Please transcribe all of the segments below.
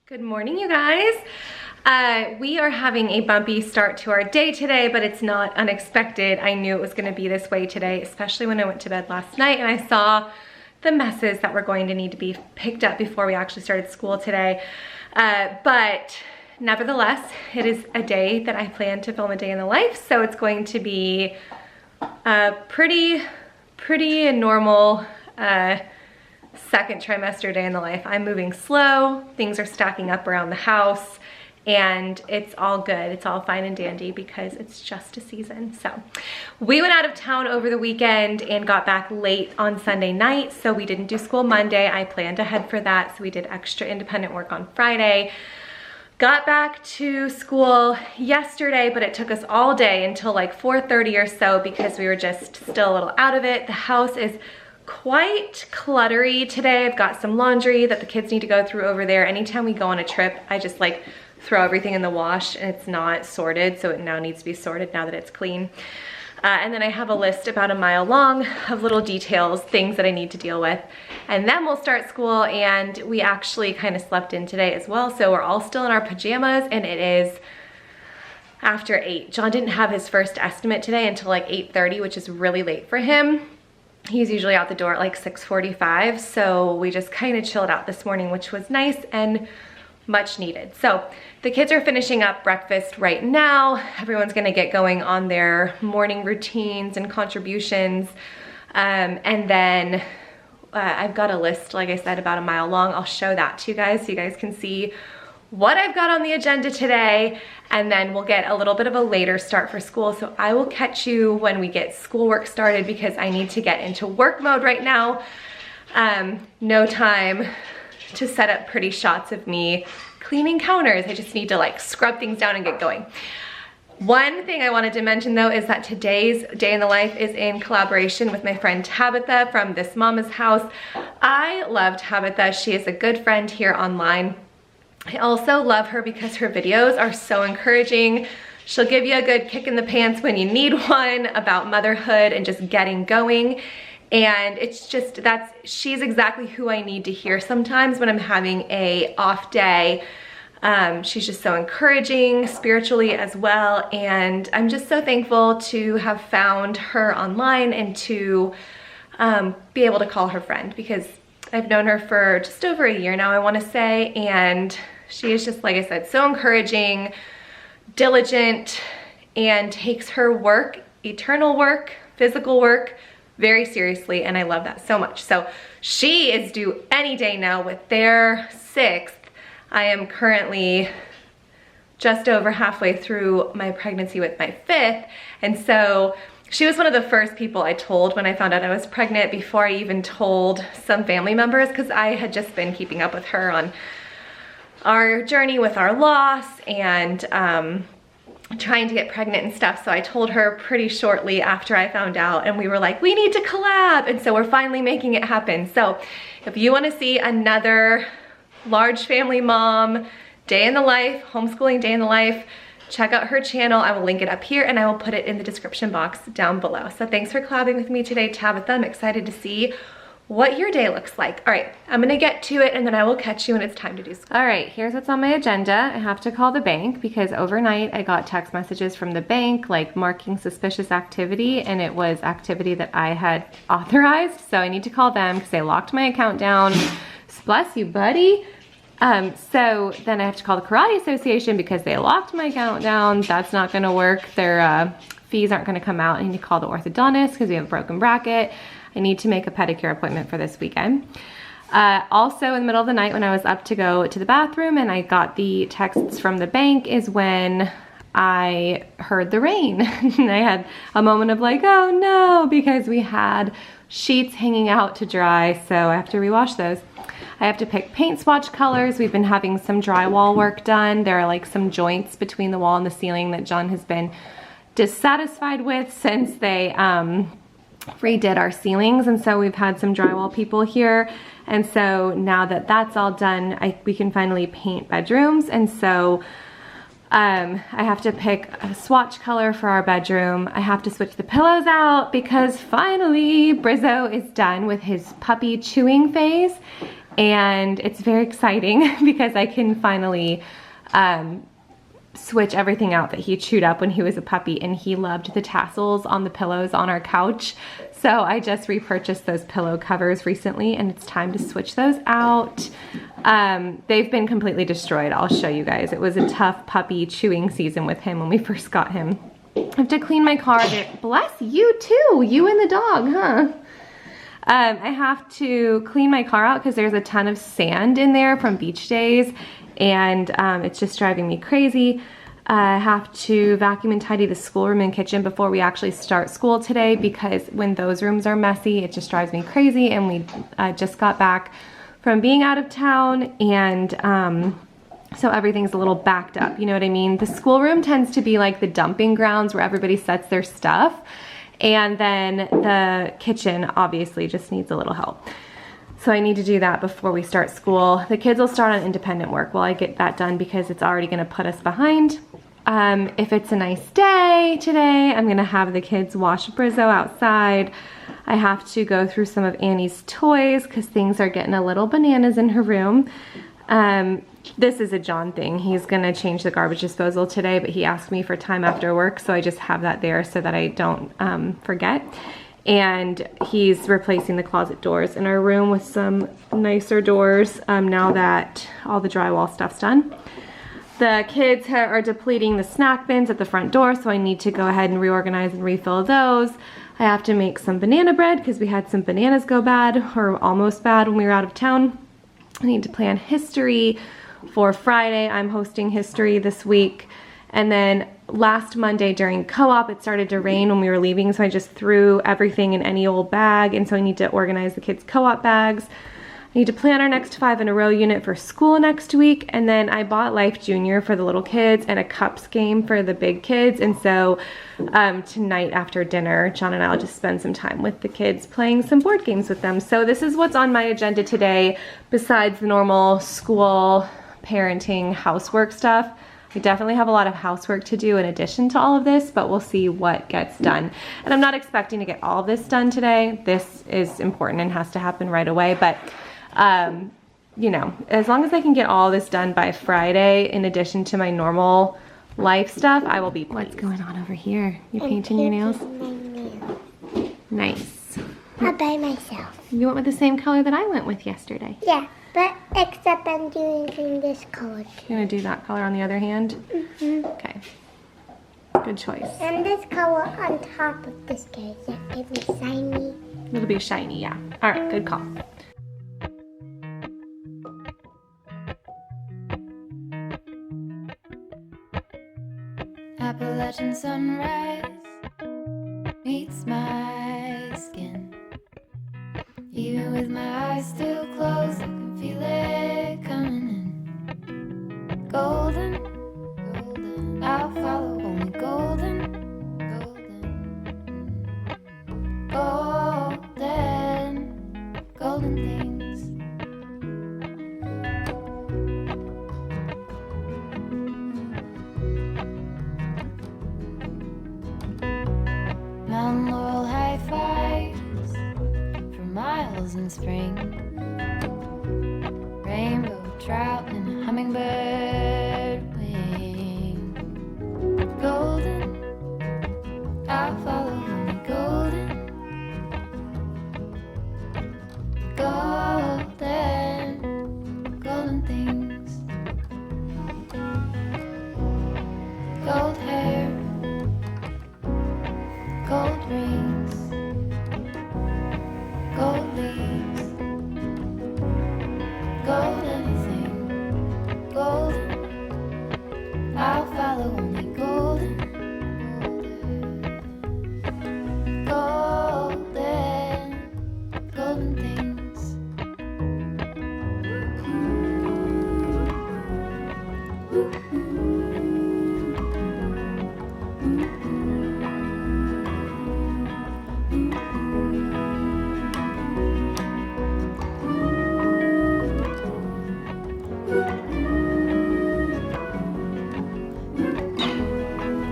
Good morning, you guys. We are having a bumpy start to our day today, but it's not unexpected. I knew it was going to be this way today, especially when I went to bed last night and I saw the messes that were going to need to be picked up before we actually started school today. But nevertheless, it is a day that I plan to film a day in the life, so it's going to be a pretty normal second trimester day in the life. I'm moving slow, things are stacking up around the house, and it's all good. It's all fine and dandy because it's just a season. So we went out of town over the weekend and got back late on Sunday night, so we didn't do school Monday. I planned ahead for that, so we did extra independent work on Friday. Got back to school yesterday, but it took us all day until like 4:30 or so because we were just still a little out of it. The house is quite cluttery today. I've got some laundry that the kids need to go through over there. Anytime we go on a trip, I just like throw everything in the wash and it's not sorted, so it now needs to be sorted now that it's clean. And then I have a list about a mile long of little details, things that I need to deal with. And then we'll start school, and we actually kind of slept in today as well, so we're all still in our pajamas, and it is after 8. John didn't have his first estimate today until like 8:30, which is really late for him. He's usually out the door at like 6:45, so we just kind of chilled out this morning, which was nice and much needed. So the kids are finishing up breakfast right now. Everyone's gonna get going on their morning routines and contributions. And then I've got a list, like I said, about a mile long. I'll show that to you guys so you guys can see what I've got on the agenda today, and then we'll get a little bit of a later start for school. So I will catch you when we get schoolwork started because I need to get into work mode right now. No time to set up pretty shots of me cleaning counters. I just need to like scrub things down and get going. One thing I wanted to mention though is that today's day in the life is in collaboration with my friend Tabitha from This Mama's House. I love Tabitha. She is a good friend here online. I also love her because her videos are so encouraging. She'll give you a good kick in the pants when you need one about motherhood and just getting going. And it's just, she's exactly who I need to hear sometimes when I'm having a off day. She's just so encouraging spiritually as well. And I'm just so thankful to have found her online and to be able to call her friend, because I've known her for just over a year now, I want to say, and she is just, like I said, so encouraging, diligent, and takes her work, eternal work, physical work, very seriously, and I love that so much. So she is due any day now with their 6th. I am currently just over halfway through my pregnancy with my 5th, and so she was one of the first people I told when I found out I was pregnant, before I even told some family members, because I had just been keeping up with her on our journey with our loss and trying to get pregnant and stuff. So I told her pretty shortly after I found out, and we were like, we need to collab, and so we're finally making it happen. So if you want to see another large family mom day in the life, homeschooling day in the life, check out her channel. I will link it up here and I will put it in the description box down below. So thanks for collabing with me today, Tabitha. I'm excited to see what your day looks like. All right, I'm gonna get to it and then I will catch you when it's time to do school. All right, here's what's on my agenda. I have to call the bank because overnight I got text messages from the bank like marking suspicious activity, and it was activity that I had authorized. So I need to call them because they locked my account down. Bless you, buddy. So then I have to call the Karate Association because they locked my account down. That's not gonna work. Their fees aren't gonna come out. I need to call the orthodontist because we have a broken bracket. I need to make a pedicure appointment for this weekend. Also in the middle of the night when I was up to go to the bathroom and I got the texts from the bank is when I heard the rain. And I had a moment of like, oh no, because we had sheets hanging out to dry, so I have to rewash those. I have to pick paint swatch colors. We've been having some drywall work done. There are like some joints between the wall and the ceiling that John has been dissatisfied with since they redid our ceilings, and so we've had some drywall people here, and so now that that's all done, we can finally paint bedrooms. And so I have to pick a swatch color for our bedroom. I have to switch the pillows out because finally Brizzo is done with his puppy chewing phase, and it's very exciting because I can finally switch everything out that he chewed up when he was a puppy, and he loved the tassels on the pillows on our couch. So I just repurchased those pillow covers recently, and it's time to switch those out. They've been completely destroyed. I'll show you guys. It was a tough puppy chewing season with him when we first got him. I have to clean my car. Bless you too, you and the dog, huh? I have to clean my car out because there's a ton of sand in there from beach days, and it's just driving me crazy. I have to vacuum and tidy the schoolroom and kitchen before we actually start school today, because when those rooms are messy, it just drives me crazy. And we just got back from being out of town, and so everything's a little backed up, you know what I mean? The schoolroom tends to be like the dumping grounds where everybody sets their stuff, and then the kitchen obviously just needs a little help. So I need to do that before we start school. The kids will start on independent work while I get that done, because it's already gonna put us behind. If it's a nice day today, I'm gonna have the kids wash Brizzo outside. I have to go through some of Annie's toys because things are getting a little bananas in her room. This is a John thing. He's gonna change the garbage disposal today, but he asked me for time after work, so I just have that there so that I don't forget. And he's replacing the closet doors in our room with some nicer doors now that all the drywall stuff's done. The kids are depleting the snack bins at the front door, so I need to go ahead and reorganize and refill those. I have to make some banana bread because we had some bananas go bad, or almost bad, when we were out of town. I need to plan history for Friday. I'm hosting history this week. And then last Monday during co-op, it started to rain when we were leaving, so I just threw everything in any old bag, and so I need to organize the kids' co-op bags. I need to plan our next 5 in a row unit for school next week, and then I bought Life Junior for the little kids and a cups game for the big kids, and so tonight after dinner, John and I will just spend some time with the kids playing some board games with them. So this is what's on my agenda today, besides the normal school, parenting, housework stuff. I definitely have a lot of housework to do in addition to all of this, but we'll see what gets done. And I'm not expecting to get all of this done today. This is important and has to happen right away, but you know, as long as I can get all this done by Friday, in addition to my normal life stuff, I will be pleased. What's going on over here? You painting your nails? My nails. Nice. All by myself. You went with the same color that I went with yesterday. Yeah, but except I'm doing this color. You're gonna do that color on the other hand? Mm-hmm. Okay. Good choice. And this color on top of this case. Yeah, it'll be shiny. It'll be shiny, yeah. All right, good call. Appalachian sunrise meets my skin. Even with my eyes still closed, I can feel it coming in. Golden, golden, I'll follow only golden, golden, golden, golden things. Mountain laurel high fives for miles in spring. Rainbow trout and a hummingbird wing. Golden, I'll follow only golden. Golden, golden things. Gold hair, gold rings, gold leaves, gold anything, golden, I'll follow only golden, golden, golden things.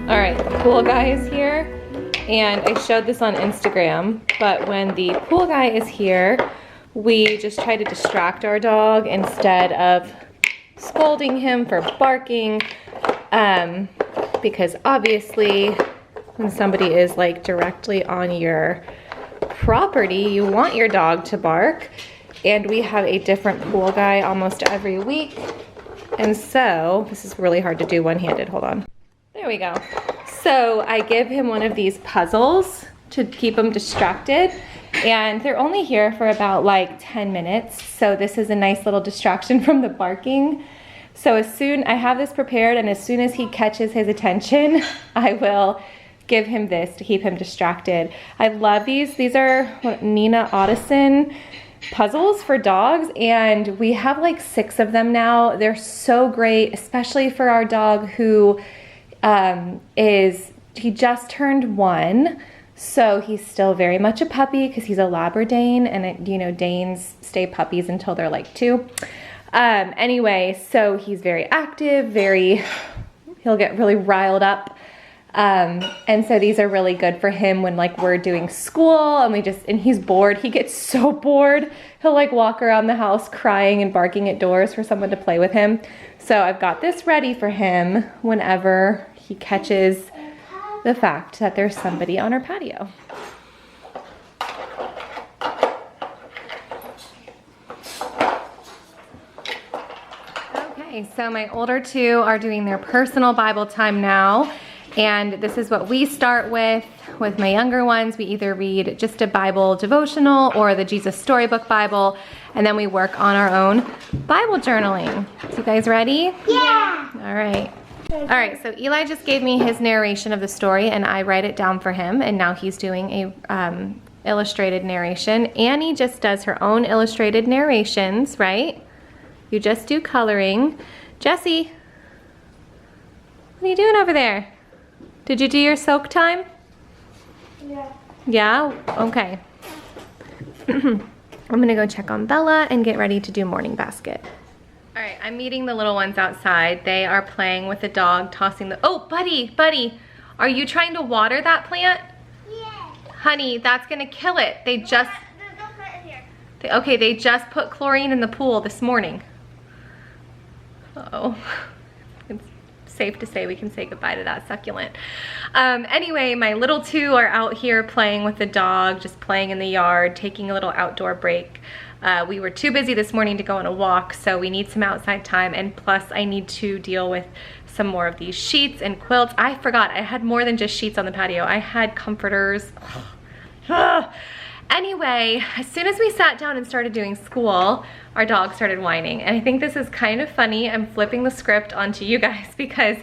All right, the pool guy is here, and I showed this on Instagram, but when the pool guy is here, we just try to distract our dog instead of scolding him for barking, because obviously when somebody is like directly on your property, you want your dog to bark. And we have a different pool guy almost every week. And so, this is really hard to do one-handed, hold on. There we go. So I give him one of these puzzles to keep him distracted. And they're only here for about like 10 minutes. So this is a nice little distraction from the barking. So I have this prepared, and as soon as he catches his attention, I will give him this to keep him distracted. I love these. These are Addison puzzles for dogs, and we have like 6 of them now. They're so great, especially for our dog who he just turned 1. So he's still very much a puppy because he's a Labradane, and Danes stay puppies until they're like 2. Anyway, so he's very active, he'll get really riled up. And so these are really good for him when like we're doing school and he's bored. He gets so bored. He'll like walk around the house crying and barking at doors for someone to play with him. So I've got this ready for him whenever he catches the fact that there's somebody on our patio. Okay, so my older 2 are doing their personal Bible time now. And this is what we start with my younger ones. We either read just a Bible devotional or the Jesus Storybook Bible, and then we work on our own Bible journaling. So you guys ready? Yeah. All right. All right, so Eli just gave me his narration of the story, and I write it down for him, and now he's doing a illustrated narration. Annie just does her own illustrated narrations, right? You just do coloring. Jessie, what are you doing over there? Did you do your soak time? Yeah. Yeah? Okay. I'm gonna go check on Bella and get ready to do morning basket. All right, I'm meeting the little ones outside. They are playing with the dog, tossing oh, buddy, are you trying to water that plant? Yeah. Honey, that's gonna kill it. They just, There's no plant in here. they just put chlorine in the pool this morning. Uh-oh. It's safe to say we can say goodbye to that succulent. Anyway, my little 2 are out here playing with the dog, just playing in the yard, taking a little outdoor break. We were too busy this morning to go on a walk, so we need some outside time, and plus I need to deal with some more of these sheets and quilts. I forgot, I had more than just sheets on the patio. I had comforters. Anyway, as soon as we sat down and started doing school, our dog started whining. And I think this is kind of funny. I'm flipping the script onto you guys because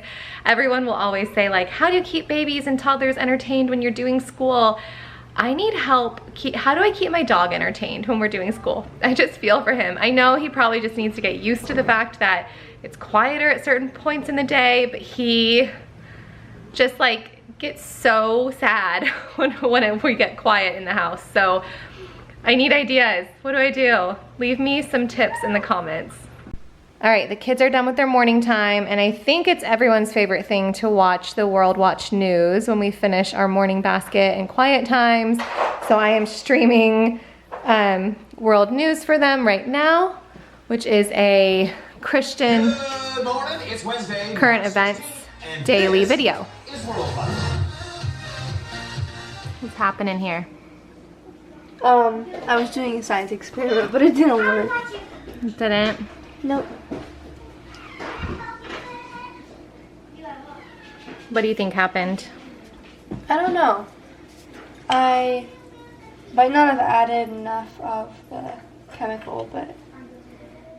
everyone will always say like, how do you keep babies and toddlers entertained when you're doing school? I need help. How do I keep my dog entertained when we're doing school? I just feel for him. I know he probably just needs to get used to the fact that it's quieter at certain points in the day, but he just like gets so sad when we get quiet in the house. So I need ideas. What do I do? Leave me some tips in the comments. All right, the kids are done with their morning time, and I think it's everyone's favorite thing to watch the World Watch News when we finish our morning basket and quiet times. So I am streaming World News for them right now, which is a Christian current events daily video. What's happening here? I was doing a science experiment, but it didn't work. It didn't? Nope. What do you think happened? I don't know. I might not have added enough of the chemical, but...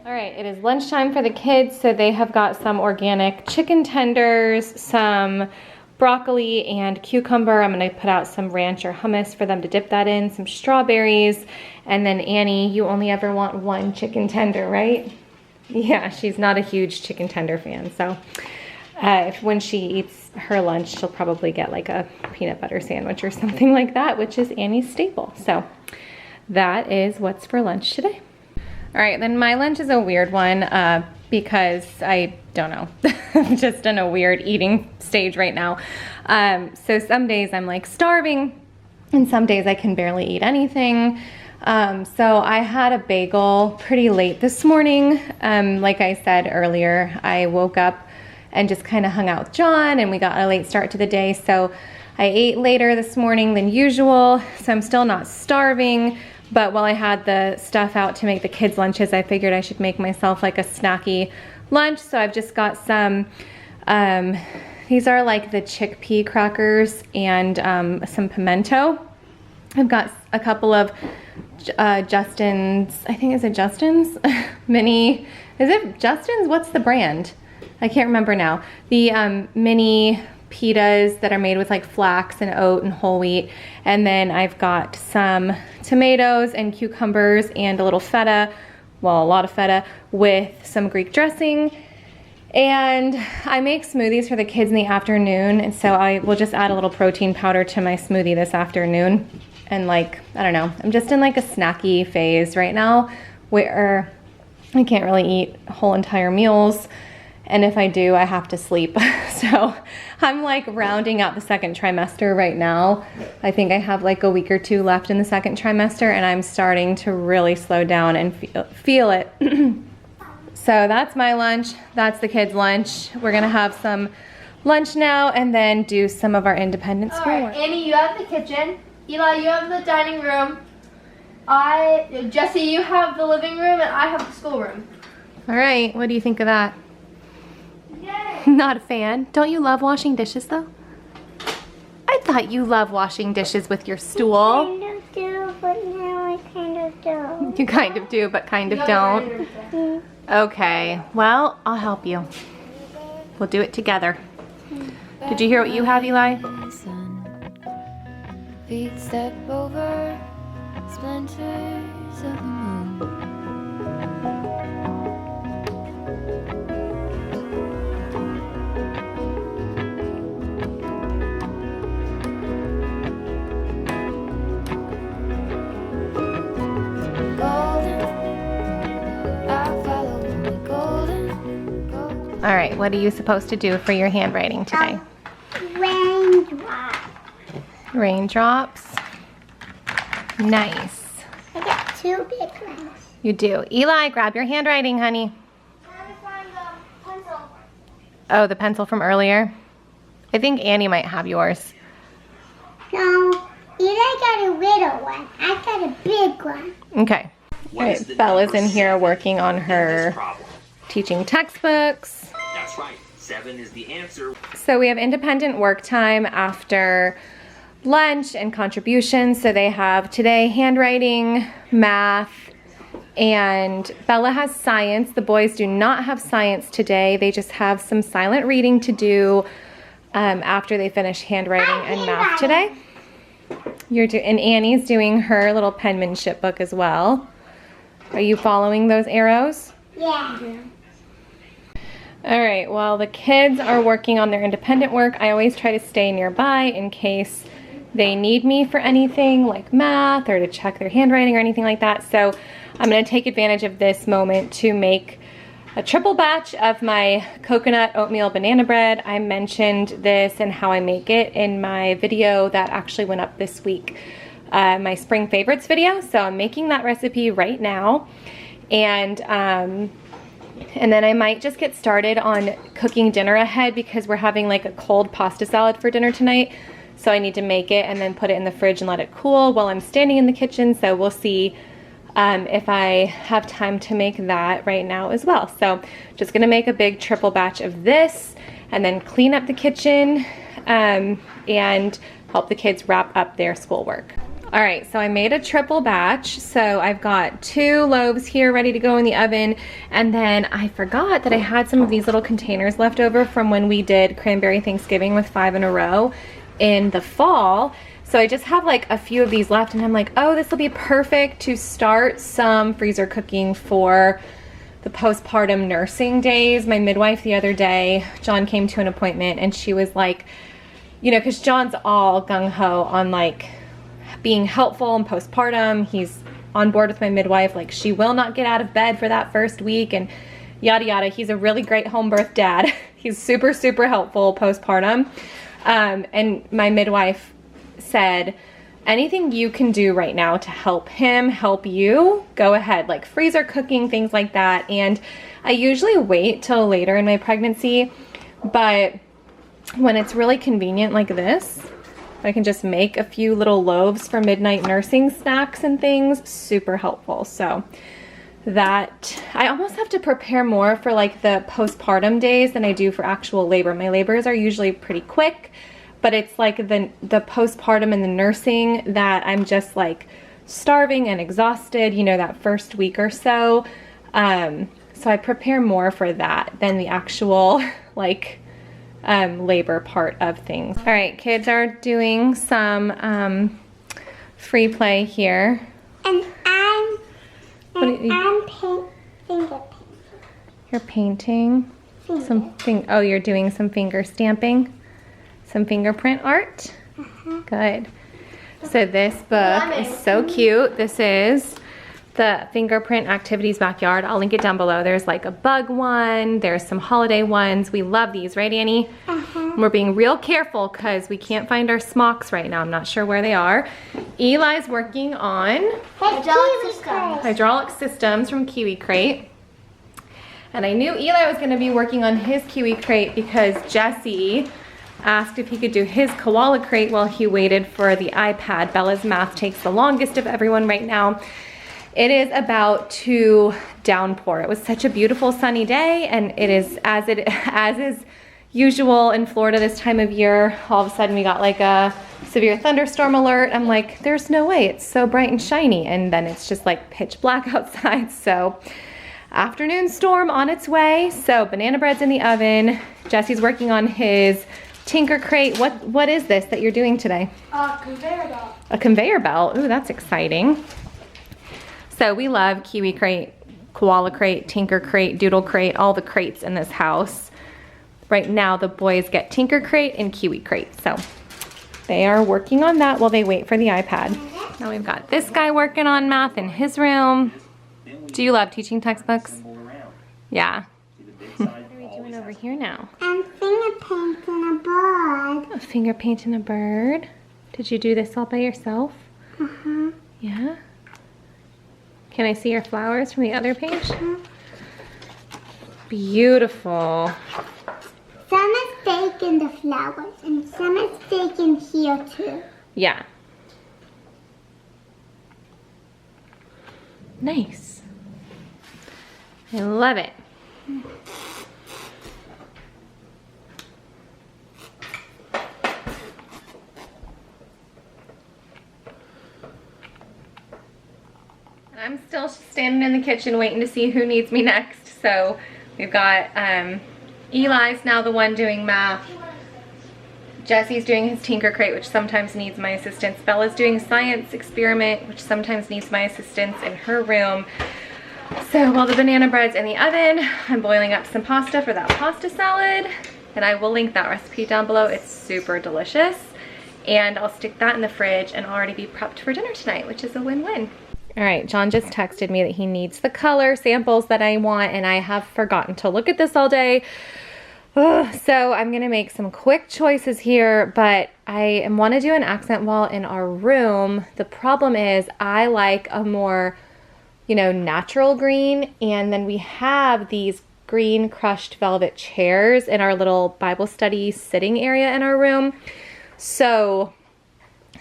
All right, it is lunchtime for the kids, so they have got some organic chicken tenders, some broccoli and cucumber. I'm gonna put out some ranch or hummus for them to dip that in, some strawberries, and then Annie, you only ever want 1 chicken tender, right? Yeah, she's not a huge chicken tender fan, so when she eats her lunch, she'll probably get like a peanut butter sandwich or something like that, which is Annie's staple. So that is what's for lunch today. All right, then my lunch is a weird one because I don't know, I'm just in a weird eating stage right now. So some days I'm like starving, and some days I can barely eat anything. So I had a bagel pretty late this morning. Like I said earlier, I woke up and just kind of hung out with John, and we got a late start to the day. So I ate later this morning than usual, so I'm still not starving. But while I had the stuff out to make the kids' lunches, I figured I should make myself like a snacky lunch. So I've just got some, these are like the chickpea crackers and some pimento. I've got a couple of Justin's, I think is it Justin's? Mini, is it Justin's? What's the brand? I can't remember now. The mini pitas that are made with like flax and oat and whole wheat. And then I've got some tomatoes and cucumbers and a little feta, well, a lot of feta with some Greek dressing. And I make smoothies for the kids in the afternoon, and so I will just add a little protein powder to my smoothie this afternoon. And like, I don't know, I'm just in like a snacky phase right now where I can't really eat whole entire meals. And if I do, I have to sleep. So I'm like rounding out the second trimester right now. I think I have like a week or two left in the second trimester, and I'm starting to really slow down and feel it. So that's my lunch. That's the kids' lunch. We're gonna have some lunch now and then do some of our independent schoolwork. Annie, you have the kitchen. Eli, you have the dining room. Jesse, you have the living room, and I have the schoolroom. All right, what do you think of that? Yay! Not a fan. Don't you love washing dishes though? I thought you love washing dishes with your stool. Kind of do, but now I kind of don't. You kind of do, but kind of don't. Okay, well, I'll help you. We'll do it together. Did you hear what you have, Eli? Feet step over splinters of the moon. All right, what are you supposed to do for your handwriting today? Raindrop. Raindrops. Nice. I got 2 big ones. You do. Eli, grab your handwriting, honey. Oh, the pencil from earlier? I think Annie might have yours. No, Eli got a little one. I got a big one. Okay. All right, Bella's in here working on her teaching textbooks. That's right. 7 is the answer. So we have independent work time after lunch and contributions. So they have today handwriting, math, and Bella has science. The boys do not have science today. They just have some silent reading to do after they finish handwriting and math today. And Annie's doing her little penmanship book as well. Are you following those arrows? Yeah. All right, while the kids are working on their independent work, I always try to stay nearby in case they need me for anything like math or to check their handwriting or anything like that. So I'm gonna take advantage of this moment to make a triple batch of my coconut oatmeal banana bread. I mentioned this and how I make it in my video that actually went up this week, my spring favorites video. So I'm making that recipe right now. And then I might just get started on cooking dinner ahead because we're having like a cold pasta salad for dinner tonight. So I need to make it and then put it in the fridge and let it cool while I'm standing in the kitchen. So we'll see if I have time to make that right now as well. So just gonna make a big triple batch of this and then clean up the kitchen and help the kids wrap up their schoolwork. All right, so I made a triple batch. So I've got 2 loaves here ready to go in the oven. And then I forgot that I had some of these little containers left over from when we did cranberry Thanksgiving with 5 in a row in the fall. So I just have like a few of these left and I'm like, oh, this will be perfect to start some freezer cooking for the postpartum nursing days. My midwife the other day, John came to an appointment and she was like, you know, because John's all gung-ho on like being helpful in postpartum. He's on board with my midwife, like she will not get out of bed for that first week and yada yada. He's a really great home birth dad. He's super, super helpful postpartum. And my midwife said, anything you can do right now to help him, help you, go ahead, like freezer cooking, things like that. And I usually wait till later in my pregnancy, but when it's really convenient like this, I can just make a few little loaves for midnight nursing snacks and things, super helpful. So that, I almost have to prepare more for like the postpartum days than I do for actual labor. My labors are usually pretty quick, but it's like the postpartum and the nursing that I'm just like starving and exhausted, you know, that first week or so. So I prepare more for that than the actual like labor part of things. All right, kids are doing some free play here. And I'm finger painting. You're painting oh, you're doing some finger stamping, some fingerprint art. Good. So this book is so cute. This is the Fingerprint Activities Backyard. I'll link it down below. There's like a bug one, there's some holiday ones. We love these, right, Annie? We're being real careful because we can't find our smocks right now. I'm not sure where they are. Eli's working on hydraulic systems from Kiwi Crate. And I knew Eli was going to be working on his Kiwi Crate because Jesse asked if he could do his koala crate while he waited for the iPad. Bella's math takes the longest of everyone right now. It is about to downpour. It was such a beautiful sunny day, and it is as is usual in Florida this time of year. All of a sudden we got like a severe thunderstorm alert. I'm like, there's no way, it's so bright and shiny, and then it's just like pitch black outside. So afternoon storm on its way. So banana bread's in the oven. Jesse's working on his Tinker Crate. What is this that you're doing today? A conveyor belt. A conveyor belt. Ooh, that's exciting. So we love Kiwi Crate, Koala Crate, Tinker Crate, Doodle Crate, all the crates in this house. Right now the boys get Tinker Crate and Kiwi Crate. So they are working on that while they wait for the iPad. Now we've got this guy working on math in his room. Do you love teaching textbooks? Yeah. What are we doing over here now? I'm finger painting a bird. A finger painting a bird. Did you do this all by yourself? Yeah? Can I see your flowers from the other page? Beautiful. Some is fake in the flowers and some is fake in here too. Yeah. Nice. I love it. I'm still standing in the kitchen waiting to see who needs me next. So we've got Eli's now the one doing math. Jesse's doing his Tinker Crate, which sometimes needs my assistance. Bella's doing science experiment, which sometimes needs my assistance in her room. So while the banana bread's in the oven, I'm boiling up some pasta for that pasta salad. And I will link that recipe down below. It's super delicious. And I'll stick that in the fridge and already be prepped for dinner tonight, which is a win-win. All right, John just texted me that he needs the color samples that I want, and I have forgotten to look at this all day. So I'm gonna make some quick choices here, but I want to do an accent wall in our room. The problem is I like a more, you know, natural green, and then we have these green crushed velvet chairs in our little Bible study sitting area in our room. So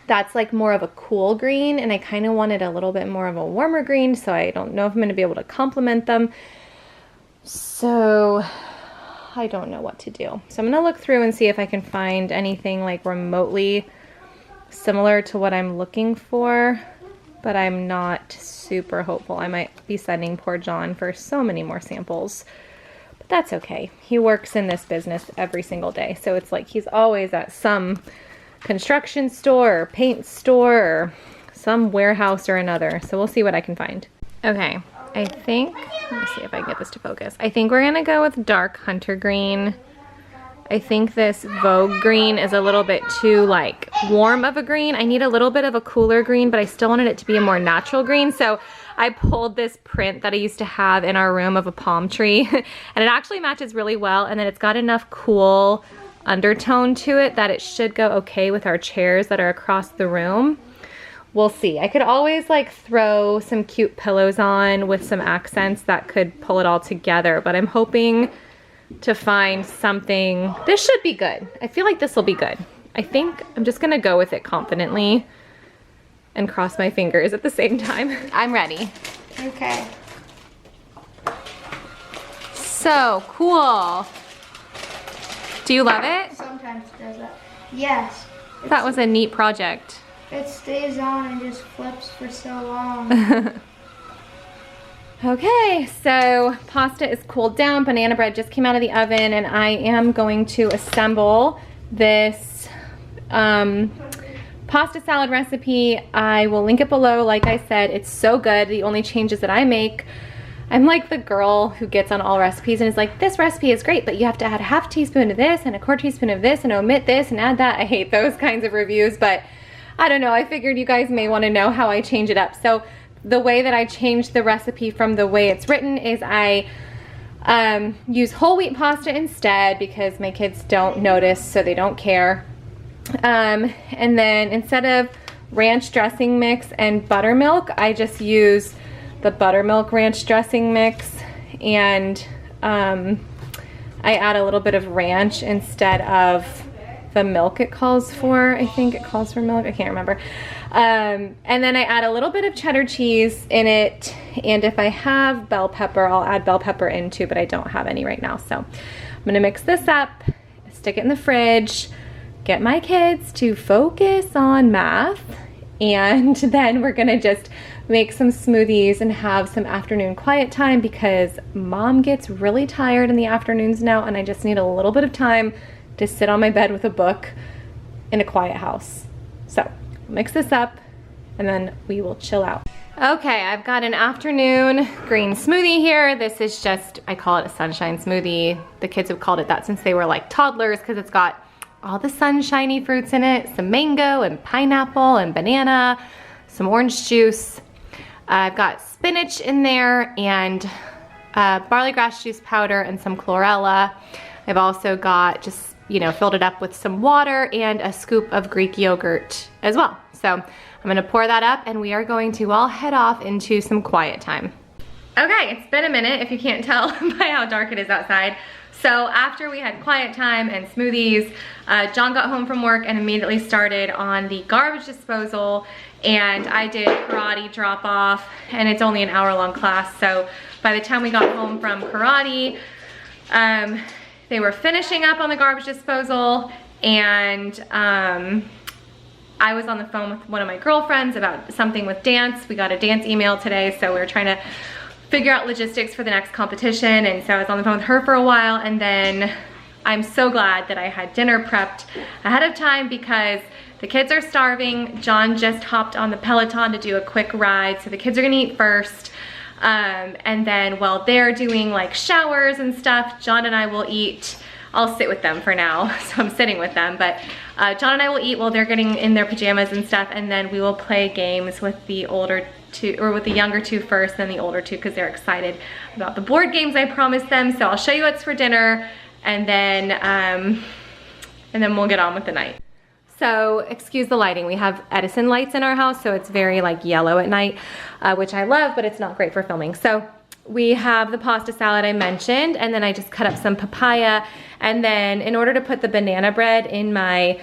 that's like more of a cool green, and I kind of wanted a little bit more of a warmer green, so I don't know if I'm going to be able to complement them. So I don't know what to do. So I'm going to look through and see if I can find anything like remotely similar to what I'm looking for, but I'm not super hopeful. I might be sending poor John for so many more samples, but that's okay. He works in this business every single day, so it's like he's always at some construction store or paint store or some warehouse or another. So we'll see what I can find. Okay, I think, let me see if I can get this to focus. I think we're gonna go with dark hunter green. I think this Vogue green is a little bit too like warm of a green. I need a little bit of a cooler green, but I still wanted it to be a more natural green. So I pulled this print that I used to have in our room of a palm tree and it actually matches really well. And then it's got enough cool undertone to it that it should go okay with our chairs that are across the room. we'll see. I could always like throw some cute pillows on with some accents that could pull it all together, but I'm hoping to find something. This should be good. I feel like this will be good. I think I'm just gonna go with it confidently and cross my fingers at the same time. I'm ready. Okay. So cool. Do you love it? Sometimes it does that. Yes. That was a neat project. It stays on and just flips for so long. Okay, so pasta is cooled down. Banana bread just came out of the oven, and I am going to assemble this pasta salad recipe. I will link it below. Like I said, it's so good. The only changes that I make, I'm like the girl who gets on all recipes and is like, this recipe is great, but you have to add a half teaspoon of this and a quarter teaspoon of this and omit this and add that. I hate those kinds of reviews, but I don't know. I figured you guys may want to know how I change it up. So the way that I change the recipe from the way it's written is I use whole wheat pasta instead because my kids don't notice, so they don't care. And then instead of ranch dressing mix and buttermilk, I just use the buttermilk ranch dressing mix, and I add a little bit of ranch instead of the milk it calls for. I think it calls for milk. I can't remember. And then I add a little bit of cheddar cheese in it, and if I have bell pepper, I'll add bell pepper in too, but I don't have any right now. So I'm gonna mix this up, stick it in the fridge, get my kids to focus on math, and then we're gonna just make some smoothies and have some afternoon quiet time because mom gets really tired in the afternoons now, and I just need a little bit of time to sit on my bed with a book in a quiet house. So mix this up and then we will chill out. Okay, I've got an afternoon green smoothie here. This is just, I call it a sunshine smoothie. The kids have called it that since they were like toddlers because it's got all the sunshiny fruits in it, some mango and pineapple and banana, some orange juice. I've got spinach in there and barley grass juice powder and some chlorella. I've also got just, you know, filled it up with some water and a scoop of Greek yogurt as well. So I'm gonna pour that up and we are going to all head off into some quiet time. Okay, it's been a minute if you can't tell by how dark it is outside. So after we had quiet time and smoothies, John got home from work and immediately started on the garbage disposal, and I did karate drop off, and it's only an hour-long class. So by the time we got home from karate, they were finishing up on the garbage disposal, and I was on the phone with one of my girlfriends about something with dance. We got a dance email today, so we were trying to figure out logistics for the next competition, and so I was on the phone with her for a while, and then I'm so glad that I had dinner prepped ahead of time because the kids are starving. John just hopped on the Peloton to do a quick ride, so the kids are gonna eat first. And then while they're doing like showers and stuff, John and I will eat. I'll sit with them for now, so I'm sitting with them, but John and I will eat while they're getting in their pajamas and stuff, and then we will play games with the older two, or with the younger two first, then the older two, because they're excited about the board games I promised them. So I'll show you what's for dinner, and then we'll get on with the night. So excuse the lighting. We have Addison lights in our house, so it's very like yellow at night, which I love, but it's not great for filming. So we have the pasta salad I mentioned, and then I just cut up some papaya, and then in order to put the banana bread in my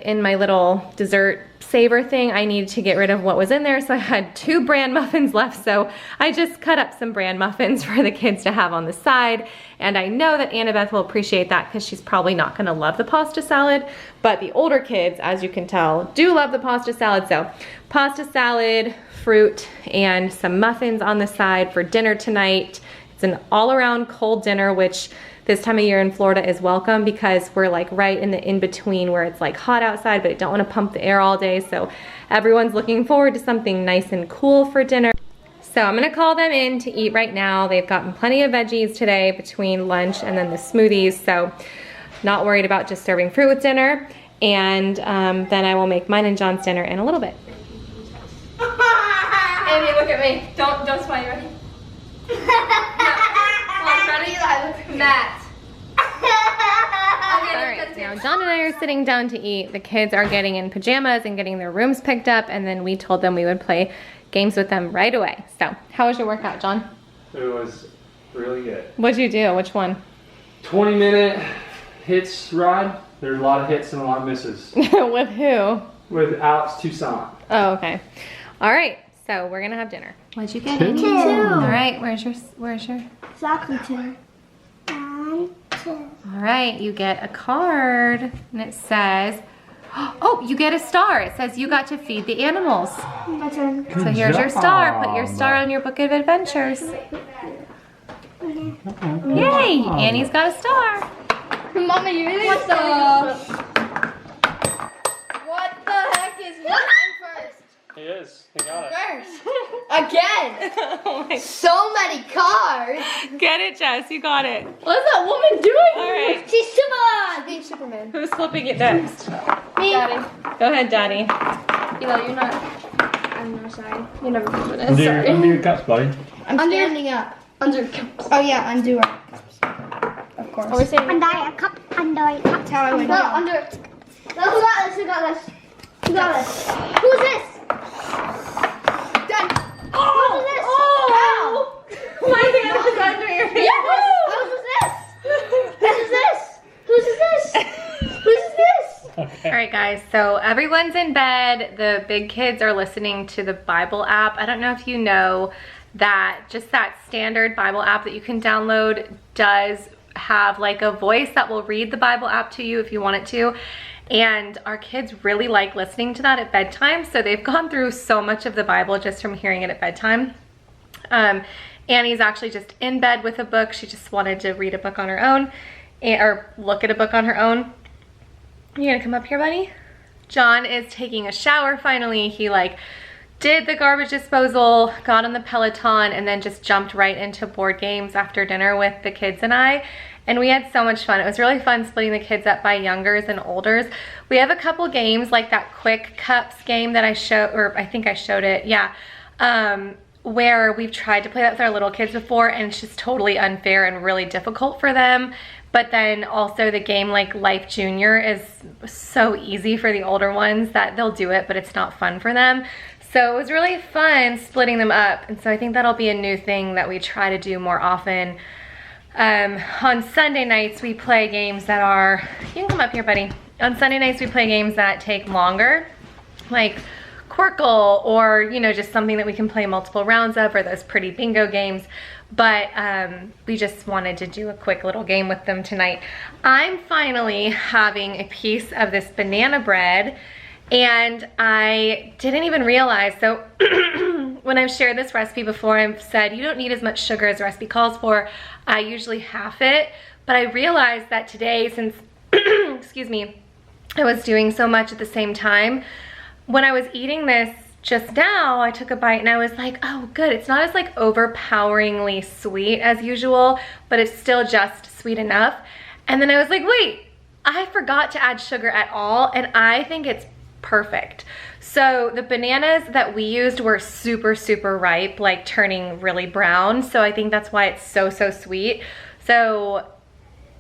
in my little dessert saver thing, I needed to get rid of what was in there, so I had 2 bran muffins left, so I just cut up some bran muffins for the kids to have on the side, and I know that Annabeth will appreciate that because she's probably not gonna love the pasta salad, but the older kids, as you can tell, do love the pasta salad. So pasta salad, fruit, and some muffins on the side for dinner tonight. It's an all-around cold dinner, which this time of year in Florida is welcome because we're like right in the in-between where it's like hot outside, but I don't want to pump the air all day. So everyone's looking forward to something nice and cool for dinner. So I'm gonna call them in to eat right now. They've gotten plenty of veggies today between lunch and then the smoothies. So not worried about just serving fruit with dinner. And then I will make mine and John's dinner in a little bit. Amy, look at me. Don't smile. You ready? Come on, ready? Matt. All right, now John and I I are sitting down to eat. The kids are getting in pajamas and getting their rooms picked up, and then we told them we would play games with them right away. So, how was your workout, John? It was really good. What'd you do? Which one? 20-minute hits ride. There's a lot of hits and a lot of misses. With who? With Alex Toussaint. Oh, okay. All right, so we're gonna have dinner. What'd you get? 2. All right, where's your? Exactly 2. 1, 2. All right, you get a card, and it says, oh, you get a star. It says you got to feed the animals. My turn. So here's your star. Put your star on your book of adventures. Yay! Annie's got a star. Mama, you really suck. What the heck is first? He is. He got it. First. Again. Oh my. So many cards. Get it, Jess. You got it. What's that woman doing? All right. She's Superman. Being Superman. Who's flipping it next? Me. Daddy. Go ahead, Daddy. Eli, you're not. I'm never sorry. You're never flipping it. Undo Sorry. your cups, buddy. I'm standing up. Under cups. Oh yeah, undo our cups. Of course. We're saying Under a cup. Under a cup. That's how I win. No, under. No, who got this? Who got this? Who got this? Who's this? Done. Who's this? Oh! My hand was under your face. Who's this? Who's this? Who's this? All right, guys, so everyone's in bed. The big kids are listening to the Bible app. I don't know if you know that just that standard Bible app that you can download does have like a voice that will read the Bible app to you if you want it to. And our kids really like listening to that at bedtime. So they've gone through so much of the Bible just from hearing it at bedtime. Annie's actually just in bed with a book. She just wanted to read a book on her own or look at a book on her own. You gonna come up here, buddy? John is taking a shower finally. He like did the garbage disposal, got on the Peloton, and then just jumped right into board games after dinner with the kids and I. And we had so much fun. It was really fun splitting the kids up by youngers and olders. We have a couple games like that Quick Cups game that I showed, or I think I showed it, yeah. Where we've tried to play that with our little kids before, and it's just totally unfair and really difficult for them. But then also the game like Life Junior is so easy for the older ones that they'll do it, but it's not fun for them. So it was really fun splitting them up. And so I think that'll be a new thing that we try to do more often. On Sunday nights, we play games that are, you can come up here, buddy. On Sunday nights, we play games that take longer, like Quirkle, or, you know, just something that we can play multiple rounds of, or those pretty bingo games. But we just wanted to do a quick little game with them tonight. I'm finally having a piece of this banana bread, and I didn't even realize, so when I've shared this recipe before, I've said you don't need as much sugar as the recipe calls for. I usually half it, but I realized that today, since, excuse me, I was doing so much at the same time, when I was eating this just now, I took a bite and I was like, oh good, it's not as like overpoweringly sweet as usual, but it's still just sweet enough. And then I was like, wait, I forgot to add sugar at all, and I think it's perfect. So the bananas that we used were super, super ripe, like turning really brown. So I think that's why it's so, so sweet. So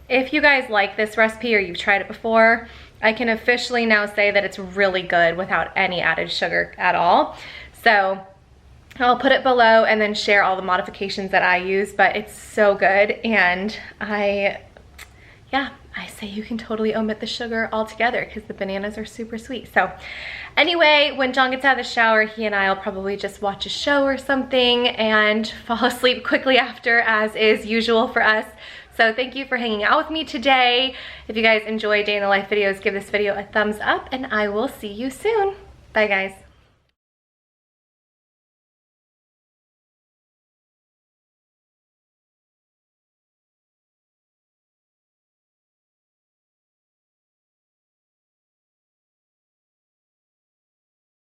if you guys like this recipe or you've tried it before, I can officially now say that it's really good without any added sugar at all. So I'll put it below and then share all the modifications that I use, but it's so good. And I say you can totally omit the sugar altogether because the bananas are super sweet. So anyway, when John gets out of the shower, he and I will probably just watch a show or something and fall asleep quickly after, as is usual for us. So thank you for hanging out with me today. If you guys enjoy day in the life videos, give this video a thumbs up, and I will see you soon. Bye guys.